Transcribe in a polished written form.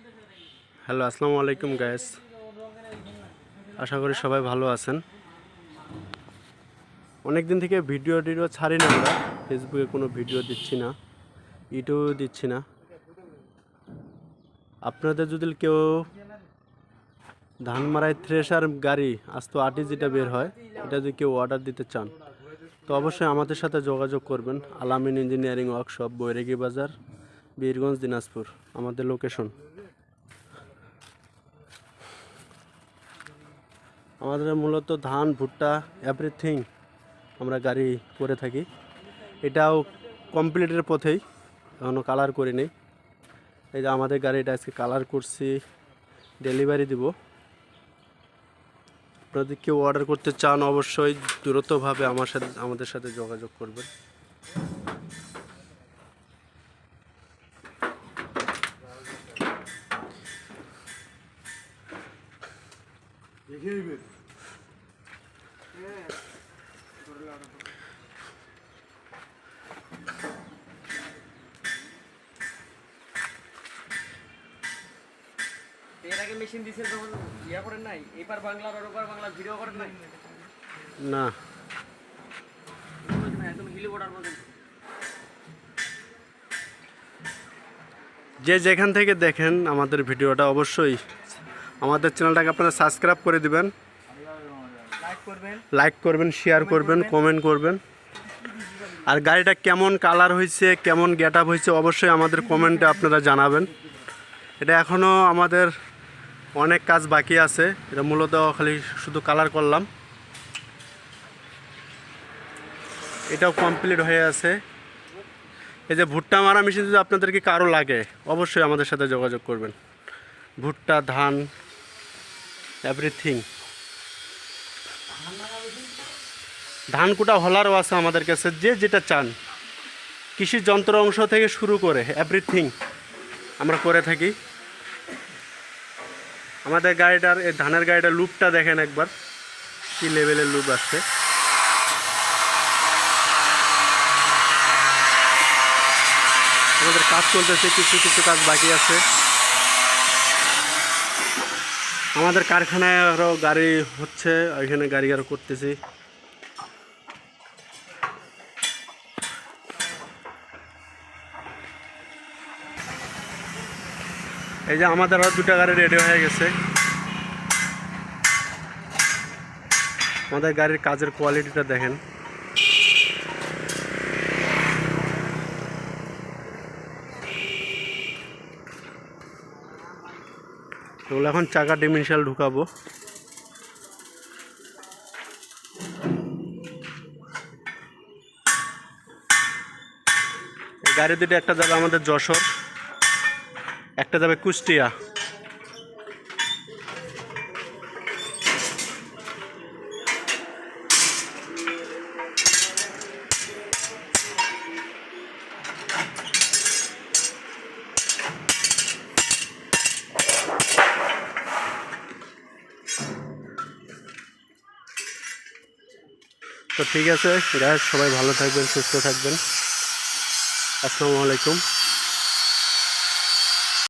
Hello, আসসালামু আলাইকুম guys. আশা করি সবাই ভালো আছেন। অনেক দিন থেকে ভিডিও ছাড়ি না, আমরা ফেসবুকে কোনো ভিডিও দিচ্ছি না, ইউটিউবে দিচ্ছি না। আপনাদের যদি কেউ ধান মারাই থ্রেশার গাড়ি আস্ত আটি যেটা বের হয়, এটা যদি কেউ অর্ডার দিতে চান তো অবশ্যই আমাদের সাথে যোগাযোগ করবেন। আলামিন ইঞ্জিনিয়ারিং ওয়ার্কশপ, বৈরাগী বাজার, বীরগঞ্জ, দিনাজপুর আমাদের লোকেশন। আমাদের মূলত ধান, ভুট্টা, এভরিথিং আমরা গাড়ি করে থাকি। এটাও কমপ্লিটের পথেই, এখনও কালার করিনি। এই যে আমাদের গাড়িটা আজকে কালার করছি, ডেলিভারি দিব। আপনারা যদি কেউ অর্ডার করতে চান অবশ্যই দ্রুতভাবে আমাদের সাথে যোগাযোগ করবেন। এর আগে মেশিন দিছেন তখন ইয়া করেন নাই? এপার বাংলা আর ওপার বাংলা ভিডিও করেন নাই? না, একদম হিলি বর্ডার পর্যন্ত। যে যেখান থেকে দেখেন আমাদের ভিডিওটা অবশ্যই আমাদের চ্যানেলটাকে আপনারা সাবস্ক্রাইব করে দিবেন, লাইক করবেন, শেয়ার করবেন, কমেন্ট করবেন। আর গাড়িটা কেমন কালার হয়েছে, কেমন গেট আপ হয়েছে অবশ্যই আমাদের কমেন্টে আপনারা জানাবেন। এটা এখনও আমাদের অনেক কাজ বাকি আছে। এটা মূলত খালি শুধু কালার করলাম, এটাও কমপ্লিট হয়ে আছে। এই যে ভুট্টা মারা মেশিন যদি আপনাদেরকে কারো লাগে অবশ্যই আমাদের সাথে যোগাযোগ করবেন। ভুট্টা, ধান, এভরিথিং। ধান কুটা হলারও আছে আমাদের কাছে, যে যেটা চান। কৃষি যন্ত্র অংশ থেকে শুরু করে এভরিথিং আমরা করে থাকি। আমাদের গাড়িটার, এই ধানের গাড়িটার লুপটা দেখেন একবার, কী লেভেলের লুপ আসছে। আমাদের কাজ চলতেছে, কিছু কিছু কাজ বাকি আছে। আমাদের কারখানায় আরও গাড়ি হচ্ছে, ওইখানে গাড়ি আরও করতেছি। এই যে আমাদের আরও দুটা গাড়ি রেডি হয়ে গেছে। আমাদের গাড়ির কাজের কোয়ালিটিটা দেখেন। এগুলো এখন চাকা ডিমেনশিয়াল ঢুকাবো। এই গাড়ি দুটো একটা যাবে আমাদের যশোর, একটা যাবে কুষ্টিয়া। তো ঠিক আছে গাইস, সবাই ভালো থাকবেন, সুস্থ থাকবেন। আসসালামু আলাইকুম।